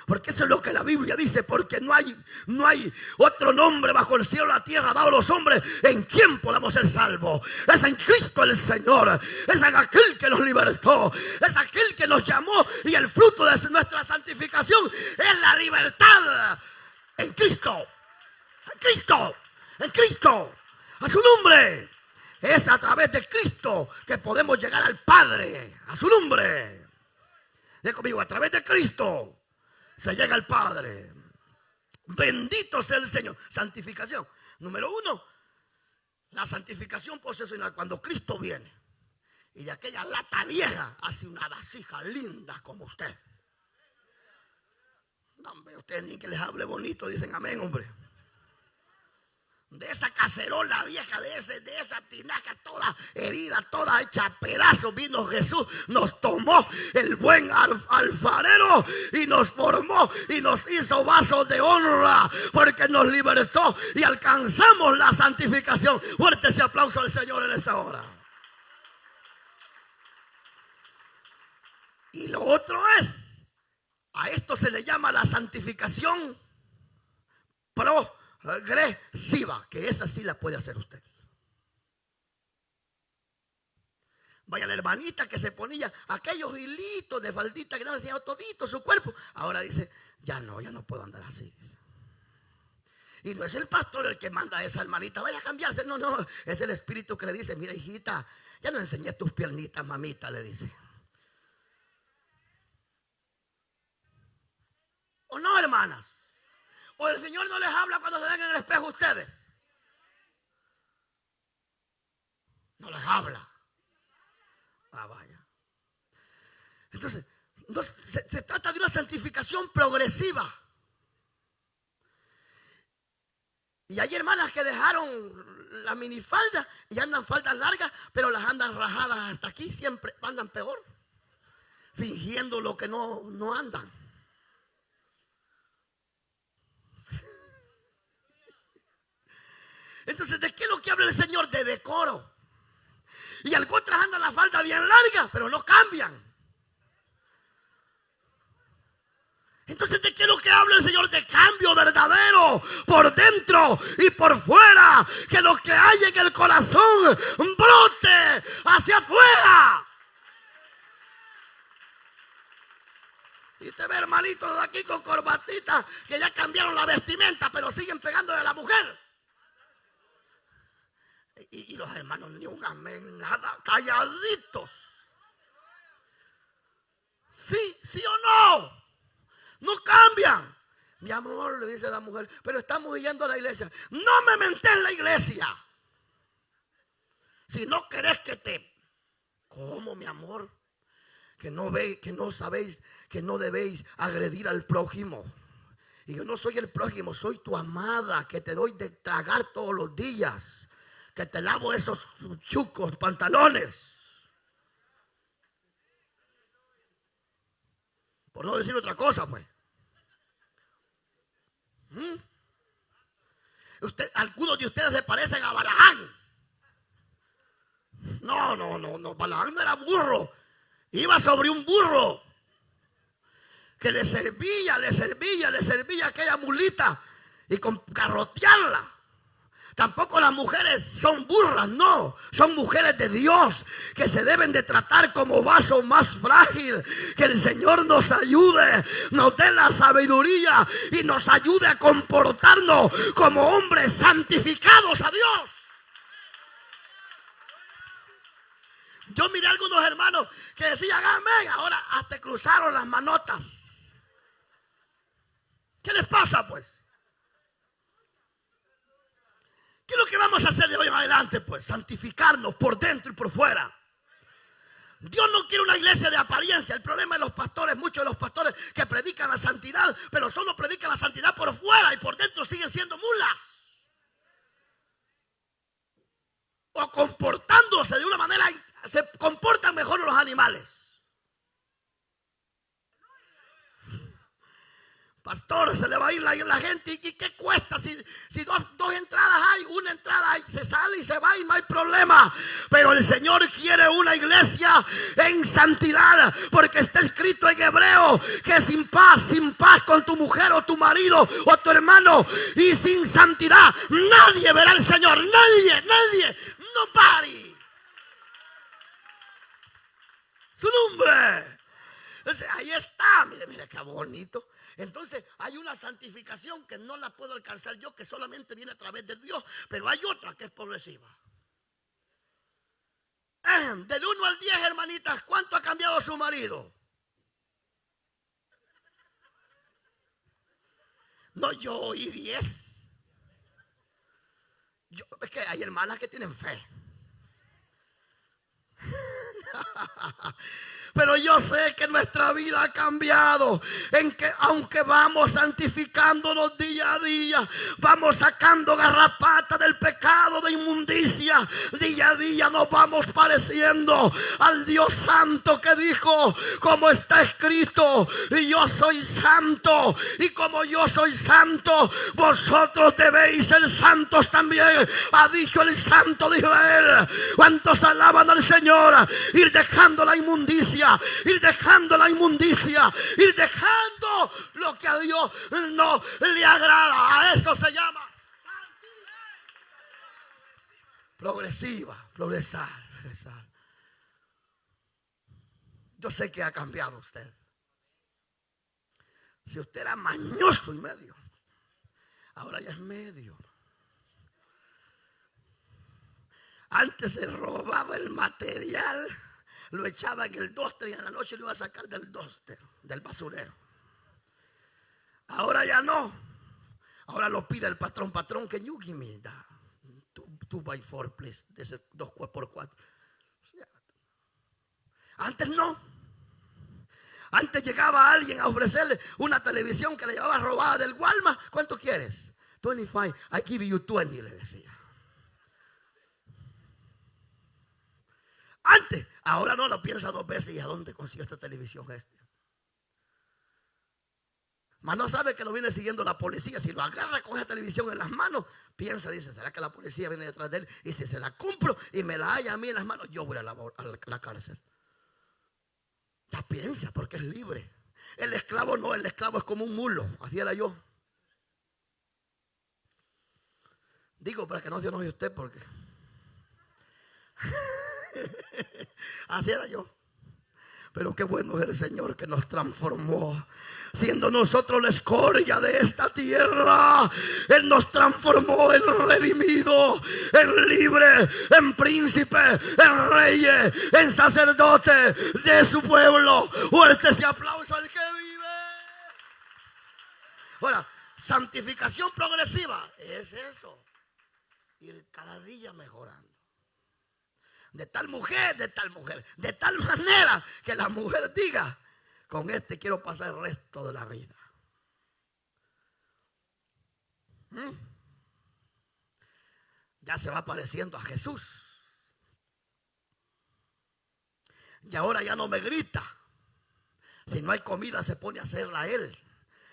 Porque eso es lo que la Biblia dice. Porque no hay otro nombre bajo el cielo y la tierra dado a los hombres en quien podamos ser salvos. Es en Cristo el Señor. Es en aquel que nos libertó. Es aquel que nos llamó. Y el fruto de nuestra santificación es la libertad en Cristo. En Cristo. En Cristo. A su nombre. Es a través de Cristo que podemos llegar al Padre. A su nombre. Diga conmigo, a través de Cristo se llega al Padre. Bendito sea el Señor. Santificación. Número 1, la santificación posesional. Cuando Cristo viene y de aquella lata vieja hace una vasija linda como usted. No, hombre, ustedes ni que les hable bonito dicen amén, hombre. De esa cacerola vieja, de esa tinaja toda herida, toda hecha a pedazos, vino Jesús, nos tomó el buen alfarero y nos formó y nos hizo vasos de honra, porque nos libertó y alcanzamos la santificación. Fuerte ese aplauso al Señor en esta hora. Y lo otro es, a esto se le llama la santificación progresiva, que esa sí la puede hacer usted. Vaya la hermanita que se ponía aquellos hilitos de faldita que no le enseñaba todito su cuerpo. Ahora dice, ya no puedo andar así. Y no es el pastor el que manda a esa hermanita, vaya a cambiarse. No, es el Espíritu que le dice, mira hijita, ya no enseñé tus piernitas, mamita, le dice. ¿O no, hermanas? ¿O el Señor no les habla cuando se ven en el espejo a ustedes? No les habla. Vaya. Entonces, se trata de una santificación progresiva. Y hay hermanas que dejaron la minifalda y andan faldas largas, pero las andan rajadas hasta aquí, siempre andan peor, fingiendo lo que no andan. Entonces, ¿de qué es lo que habla el Señor? De decoro. Y algunas andan la falda bien larga, pero no cambian. Entonces, ¿de qué es lo que habla el Señor? De cambio verdadero por dentro y por fuera. Que lo que hay en el corazón brote hacia afuera. Y usted ve hermanitos de aquí con corbatita que ya cambiaron la vestimenta, pero siguen pegándole a la mujer. Y los hermanos ni un amén, nada, calladitos. Sí o no. No cambian. Mi amor, le dice la mujer, pero estamos yendo a la iglesia. No me menté en la iglesia. Si no querés que te... ¿Cómo, mi amor? Que no sabéis, que no debéis agredir al prójimo. Y yo no soy el prójimo, soy tu amada, que te doy de tragar todos los días, que te lavo esos chucos pantalones. Por no decir otra cosa, pues. Algunos de ustedes se parecen a Balaán. No, Balaam no era burro. Iba sobre un burro que le servía a aquella mulita y con garrotearla. Tampoco las mujeres son burras, no. Son mujeres de Dios que se deben de tratar como vaso más frágil. Que el Señor nos ayude, nos dé la sabiduría y nos ayude a comportarnos como hombres santificados a Dios. Yo miré a algunos hermanos que decían amén, ahora hasta cruzaron las manotas. ¿Qué les pasa pues? ¿Qué es lo que vamos a hacer de hoy en adelante? Pues santificarnos por dentro y por fuera. Dios no quiere una iglesia de apariencia. El problema de los pastores, muchos de los pastores que predican la santidad, pero solo predican la santidad por fuera y por dentro siguen siendo mulas. O comportándose de una manera, se comportan mejor los animales. Pastor, se le va a ir la gente. ¿Y qué cuesta? Si dos entradas hay, una entrada hay, se sale y se va y no hay problema. Pero el Señor quiere una iglesia en santidad, porque está escrito en Hebreo que sin paz con tu mujer o tu marido o tu hermano, y sin santidad nadie verá al Señor. Nadie, nobody. Su nombre. Entonces, ahí está, mire qué bonito. Entonces hay una santificación que no la puedo alcanzar yo, que solamente viene a través de Dios. Pero hay otra que es progresiva. Del 1 al 10, hermanitas, ¿cuánto ha cambiado su marido? No, yo oí 10. Es que hay hermanas que tienen fe. Pero yo sé que nuestra vida ha cambiado, en que aunque vamos santificándonos día a día, vamos sacando garrapatas del pecado, de inmundicia, día a día nos vamos pareciendo al Dios santo que dijo, como está escrito, y yo soy santo, y como yo soy santo, vosotros debéis ser santos también, ha dicho el Santo de Israel. ¿Cuántos alaban al Señor? Ir dejando la inmundicia, ir dejando lo que a Dios no le agrada. A eso se llama santidad. Progresiva, progresar. Yo sé que ha cambiado usted. Si usted era mañoso y medio, ahora ya es medio. Antes se robaba el material, lo echaba en el duster y en la noche lo iba a sacar del duster, del basurero. Ahora ya no. Ahora lo pide el patrón, can you give me that 2x4 please, de ese 2x4. Antes no. Antes llegaba alguien a ofrecerle una televisión que le llevaba robada del Walmart. ¿Cuánto quieres? 25, I give you 20, le decía. Antes, ahora no lo piensa dos veces. ¿Y a dónde consiguió esta televisión este? Mas no sabe que lo viene siguiendo la policía. Si lo agarra con esa televisión en las manos, piensa, dice, ¿será que la policía viene detrás de él? Y si se la compro y me la halla a mí en las manos, yo voy a la cárcel. Ya piensa, porque es libre. El esclavo no, el esclavo es como un mulo. Así era yo. Digo para que no se enoje usted, porque así era yo. Pero qué bueno es el Señor que nos transformó. Siendo nosotros la escoria de esta tierra, Él nos transformó en redimido, en libre, en príncipe, en reyes, en sacerdote de su pueblo. Fuerte ese aplauso al que vive. Ahora, santificación progresiva es eso. Ir cada día mejorando. De tal mujer, de tal manera que la mujer diga, con este quiero pasar el resto de la vida. Ya se va pareciendo a Jesús. Y ahora ya no me grita. Si no hay comida se pone a hacerla él.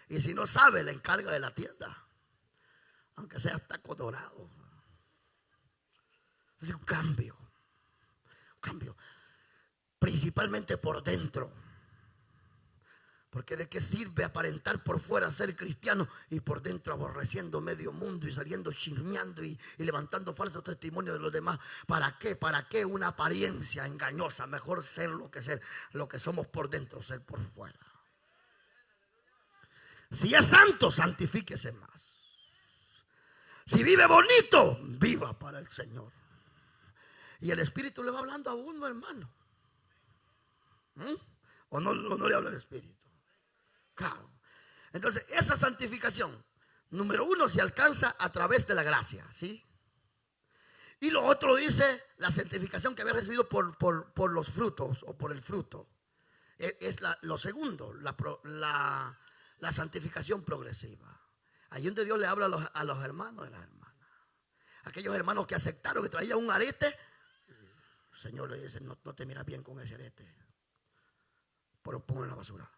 Y si no sabe, le encarga de la tienda. Aunque sea taco dorado. Es un cambio. cambios. Principalmente por dentro. Porque de qué sirve aparentar por fuera ser cristiano y por dentro aborreciendo medio mundo y saliendo chismeando y levantando falsos testimonios de los demás. ¿Para qué? ¿Para qué una apariencia engañosa? Mejor ser lo que somos por dentro, ser por fuera. Si es santo, santifíquese más. Si vive bonito, viva para el Señor. Y el Espíritu le va hablando a uno, hermano. ¿O no le habla el Espíritu? Claro. Entonces, esa santificación, número uno, se alcanza a través de la gracia, ¿sí? Y lo otro dice la santificación que había recibido por los frutos o por el fruto. Es lo segundo, la santificación progresiva. Ahí donde Dios le habla a los hermanos y las hermanas. Aquellos hermanos que aceptaron que traían un arete, el Señor le dice, no te miras bien con ese arete, pero ponlo en la basura.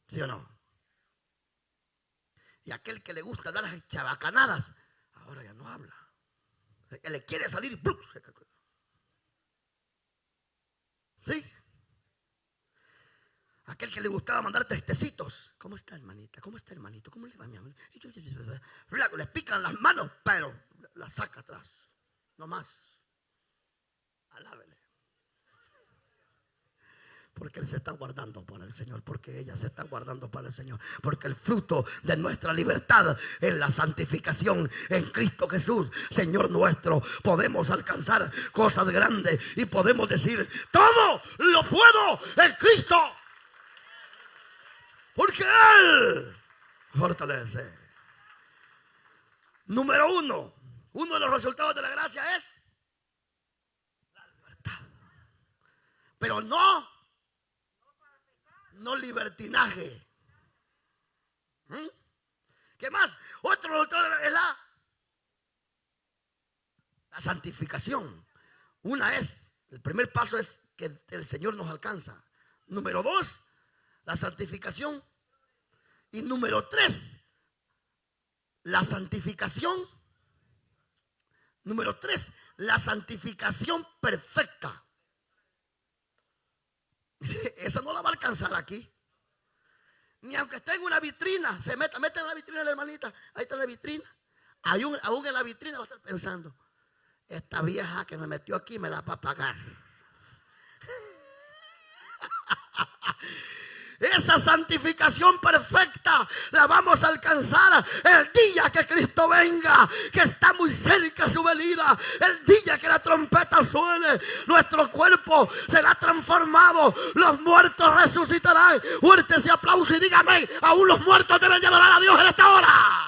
¿Sí o no? Y aquel que le gusta hablar las chabacanadas, ahora ya no habla. El que le quiere salir, ¿sí? Aquel que le gustaba mandar testecitos. ¿Cómo está, hermanita? ¿Cómo está, hermanito? ¿Cómo le va, mi amor? Le pican las manos, pero las saca atrás. No más. Alábele. Porque él se está guardando para el Señor. Porque ella se está guardando para el Señor. Porque el fruto de nuestra libertad es la santificación en Cristo Jesús, Señor nuestro. Podemos alcanzar cosas grandes y podemos decir, todo lo puedo en Cristo. Porque Él fortalece. Número uno de los resultados de la gracia es la libertad. Pero no libertinaje. ¿Qué más? Otro resultado es la santificación. El primer paso es que el Señor nos alcanza. Número dos, la santificación. Y número tres, la santificación. Número tres, la santificación perfecta. Esa no la va a alcanzar aquí. Ni aunque esté en una vitrina, se meta en la vitrina la hermanita. Ahí está la vitrina. Aún en la vitrina va a estar pensando, esta vieja que me metió aquí me la va a pagar. Esa santificación perfecta la vamos a alcanzar el día que Cristo venga, que está muy cerca su venida. El día que la trompeta suene, nuestro cuerpo será transformado, los muertos resucitarán. Fuerte ese aplauso y dígame, aún los muertos deben de adorar a Dios en esta hora.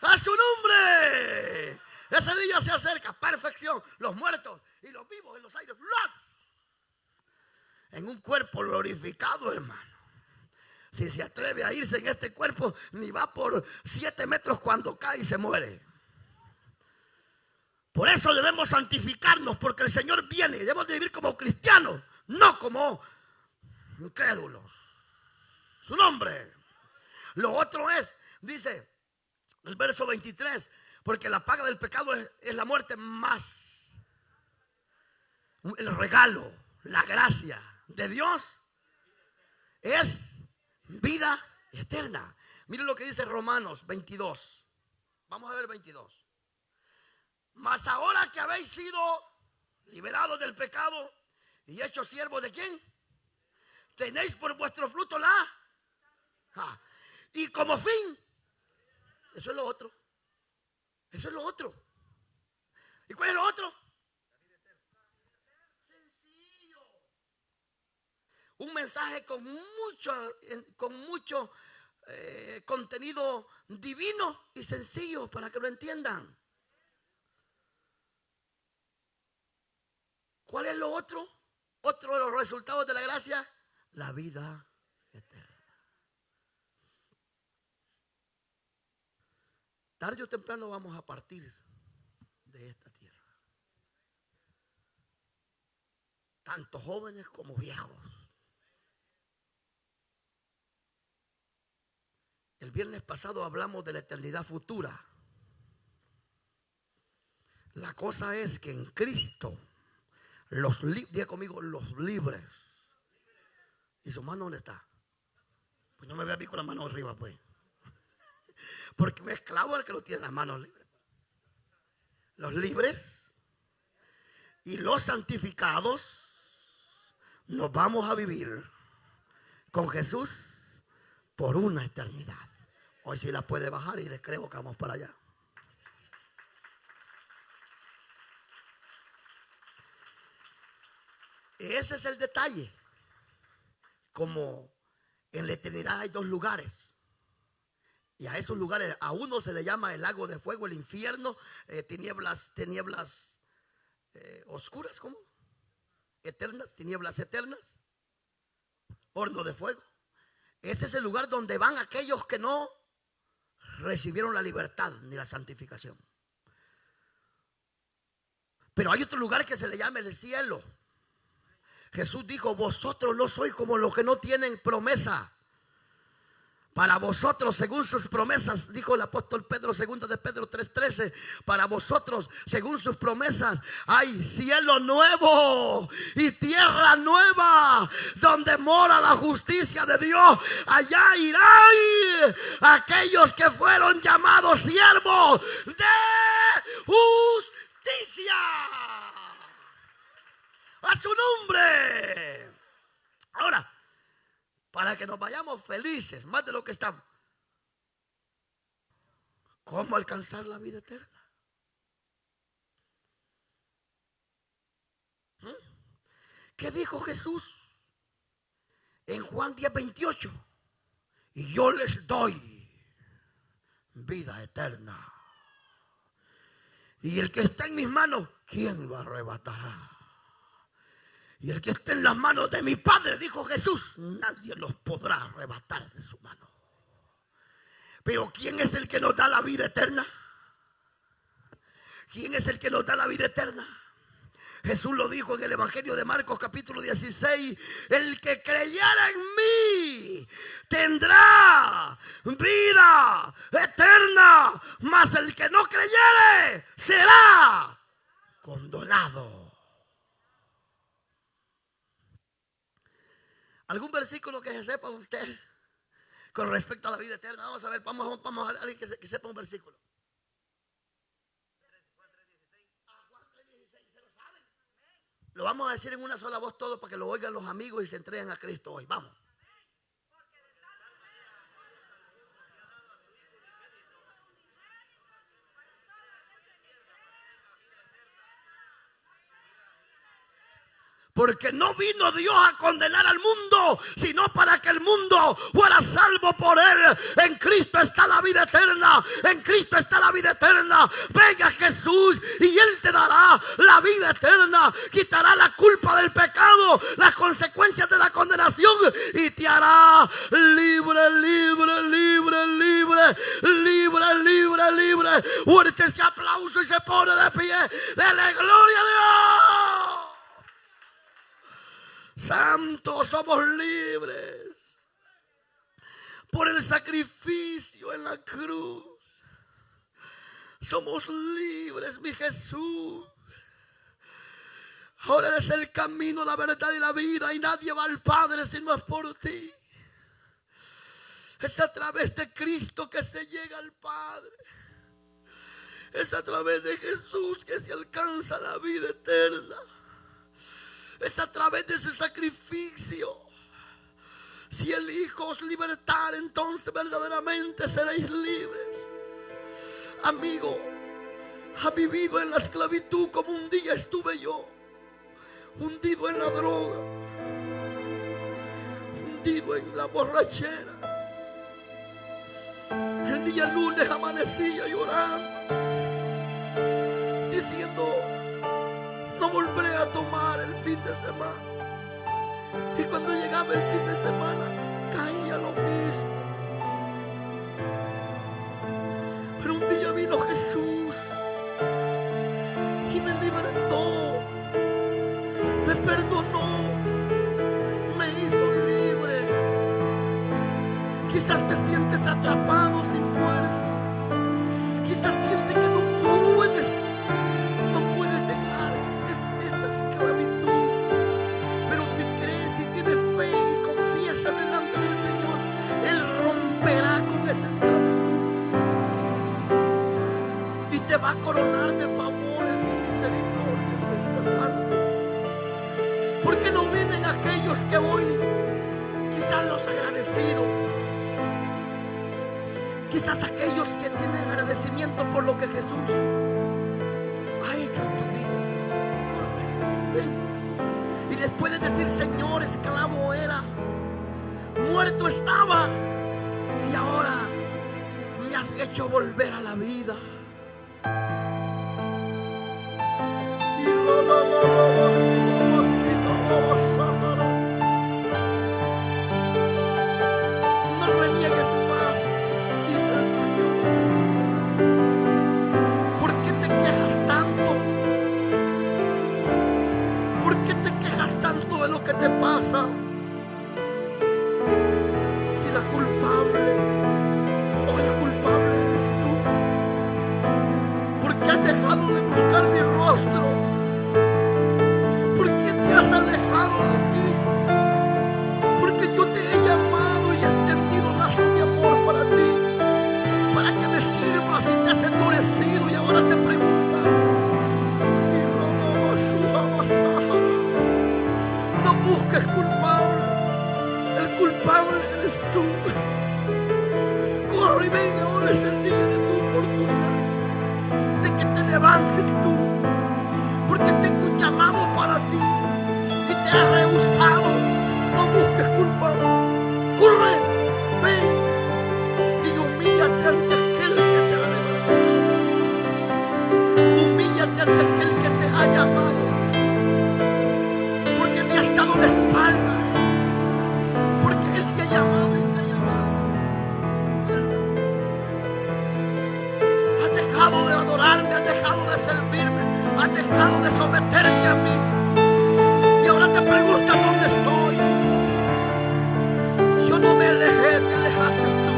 A su nombre. Ese día se acerca, perfección. Los muertos y los vivos en los aires, en un cuerpo glorificado, hermano. Si se atreve a irse en este cuerpo, ni va por 7 metros cuando cae y se muere. Por eso debemos santificarnos, porque el Señor viene y debemos de vivir como cristianos, no como incrédulos. Su nombre. Lo otro es, dice el verso 23, porque la paga del pecado es la muerte, más el regalo, la gracia de Dios es vida eterna. Miren lo que dice Romanos 22. Vamos a ver 22. Mas ahora que habéis sido liberados del pecado y hechos siervos de ¿quién? Tenéis por vuestro fruto y como fin, eso es lo otro. Eso es lo otro. ¿Y cuál es lo otro? Un mensaje con mucho contenido divino y sencillo para que lo entiendan. ¿Cuál es lo otro? Otro de los resultados de la gracia, la vida eterna. Tarde o temprano vamos a partir de esta tierra. Tanto jóvenes como viejos. El viernes pasado hablamos de la eternidad futura. La cosa es que en Cristo, diga conmigo, los libres. ¿Y su mano dónde está? Pues no me vea a mí con la mano arriba, pues. Porque un esclavo es el que no tiene las manos libres. Los libres y los santificados nos vamos a vivir con Jesús por una eternidad. Hoy sí la puede bajar y les creo que vamos para allá. Ese es el detalle. Como en la eternidad hay dos lugares. Y a esos lugares, a uno se le llama el lago de fuego, el infierno, tinieblas oscuras, ¿cómo? Eternas, tinieblas eternas, horno de fuego. Ese es el lugar donde van aquellos que no recibieron la libertad ni la santificación. Pero hay otro lugar que se le llama el cielo. Jesús dijo: vosotros no sois como los que no tienen promesa. Para vosotros, según sus promesas, dijo el apóstol Pedro, 2 de Pedro 3:13, para vosotros, según sus promesas, hay cielo nuevo y tierra nueva, donde mora la justicia de Dios. Allá irán aquellos que fueron llamados siervos de justicia. A su nombre. Ahora, para que nos vayamos felices, más de lo que estamos, ¿cómo alcanzar la vida eterna? ¿Qué dijo Jesús en Juan 10:28? Y yo les doy vida eterna. Y el que está en mis manos, ¿quién lo arrebatará? Y el que esté en las manos de mi Padre, dijo Jesús, nadie los podrá arrebatar de su mano. Pero ¿quién es el que nos da la vida eterna? ¿Quién es el que nos da la vida eterna? Jesús lo dijo en el Evangelio de Marcos capítulo 16. El que creyera en mí tendrá vida eterna, mas el que no creyere será condenado. ¿Algún versículo que se sepa usted con respecto a la vida eterna? Vamos a ver, vamos a alguien que sepa un versículo. Lo vamos a decir en una sola voz todos para que lo oigan los amigos y se entreguen a Cristo hoy. Vamos. Porque no vino Dios a condenar al mundo, sino para que el mundo fuera salvo por él. En Cristo está la vida eterna. En Cristo está la vida eterna. Venga Jesús y Él te dará la vida eterna. Quitará la culpa del pecado, las consecuencias de la condenación y te hará libre, libre, libre, libre, libre, libre, libre. Fuerte ese aplauso y se pone de pie. Dele gloria a Dios. Santos, somos libres por el sacrificio en la cruz. Somos libres, mi Jesús. Ahora eres el camino, la verdad y la vida, y nadie va al Padre si no es por ti. Es a través de Cristo que se llega al Padre. Es a través de Jesús que se alcanza la vida eterna. Es a través de ese sacrificio. Si el Hijo os libertare, entonces verdaderamente seréis libres. Amigo, ha vivido en la esclavitud como un día estuve yo, hundido en la droga, hundido en la borrachera. El día lunes amanecía llorando, diciendo: no volveré a tomar el fin de semana. Y cuando llegaba el fin de semana, caía lo mismo. Pero un día vino Jesús y me libertó, me perdonó, me hizo libre. Quizás te sientes atrapado sin fuerza. Quizás sientes que no puedes te va a coronar de favores y misericordias esta tarde. Porque no vienen aquellos que hoy, quizás los agradecidos, quizás aquellos que tienen agradecimiento por lo que Jesús ha hecho en tu vida. Corre, ven. Y les puedes decir: Señor, esclavo era, muerto estaba, y ahora me has hecho volver a la vida. No reniegues más, dice el Señor. ¿Por qué te quejas tanto? ¿Por qué te quejas tanto de lo que te pasa? Si la culpable o el culpable eres tú. ¿Por qué has dejado de buscar mi rostro? ¿Por qué te has alejado de mí? Porque yo te he llamado y he extendido lazos de amor para ti, para que me sirvas, y te has endurecido y ahora te preguntas. No busques culpable, el culpable eres tú. Corre y ven, ahora es el día de tu oportunidad, de que te levantes tú, porque tengo un llamado para ti y te has rehusado. No busques culpable. Corre, ven y humíllate ante aquel que te ha levantado. Humíllate ante aquel que te ha llamado, porque me has dado la espalda, porque Él te ha llamado y te ha llamado. Has dejado de adorarme, has dejado de servirme, has dejado de someterte a mí, y ahora te preguntas: ¿dónde estoy? Yo no me alejé, te alejaste tú.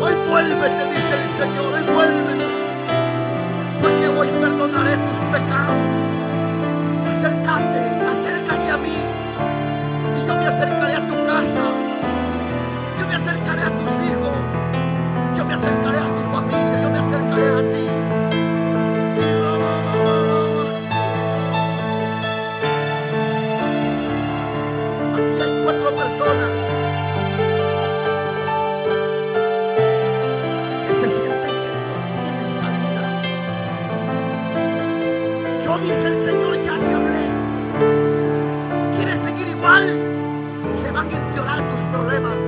Hoy vuélvete, dice el Señor, hoy vuélvete, porque hoy perdonaré tus pecados. Acércate, acércate a mí, y yo me acercaré a tu casa, yo me acercaré a tus hijos, yo me acercaré a tu familia, yo me acercaré a ti. Aquí hay 4 personas que se sienten que no tienen salida. Yo, dice el Señor, ya te hablé. ¿Quieres seguir igual? Se van a empeorar tus problemas.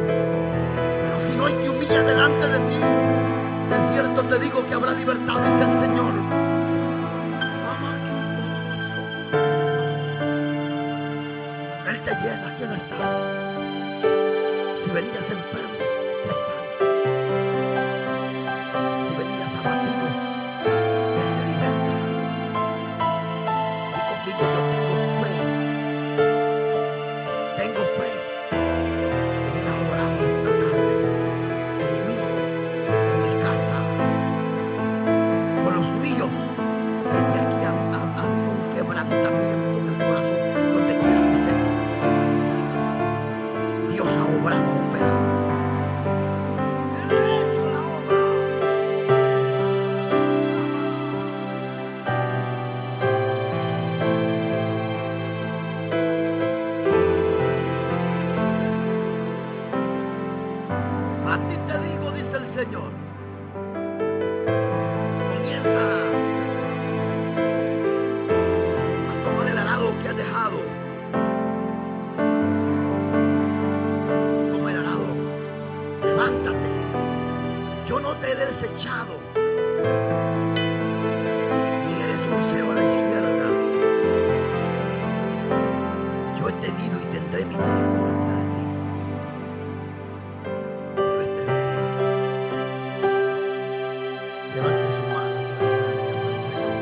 Pero si hoy te humillas delante de mí, de cierto te digo que habrá libertad, dice el Señor. Él te llena, aquí no estás. Si venías enfermo, te sana. Si venías abatido, Él te liberta. Y conmigo yo tengo fe. Tengo fe que Él ha orado esta tarde en mí, en mi casa, con los míos. Desde aquí ha habido un quebrantamiento en el corazón, donde quiera que estén. Dios ha obrado, ha operado. Él ha hecho la obra. A ti te digo, dice el Señor, comienza a tomar el arado que has dejado. Toma el arado, levántate. Yo no te he desechado, ni eres un cero a la izquierda. Yo he tenido y tendré misericordia de ti. Pero este es el día. Levante su mano y dale gracias al Señor.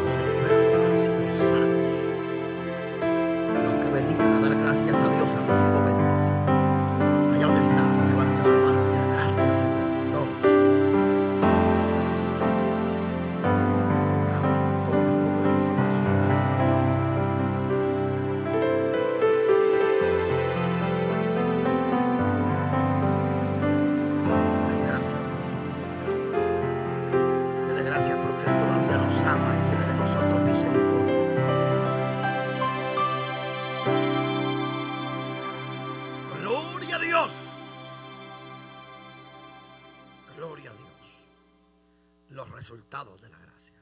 Los enfermos han sido sanos. Los que venían a dar gracias a Dios han sido bendecidos. Allá donde está, levante su mano y diga: gracias, Señor. Todos. Gloria a Dios. Los resultados de la gracia.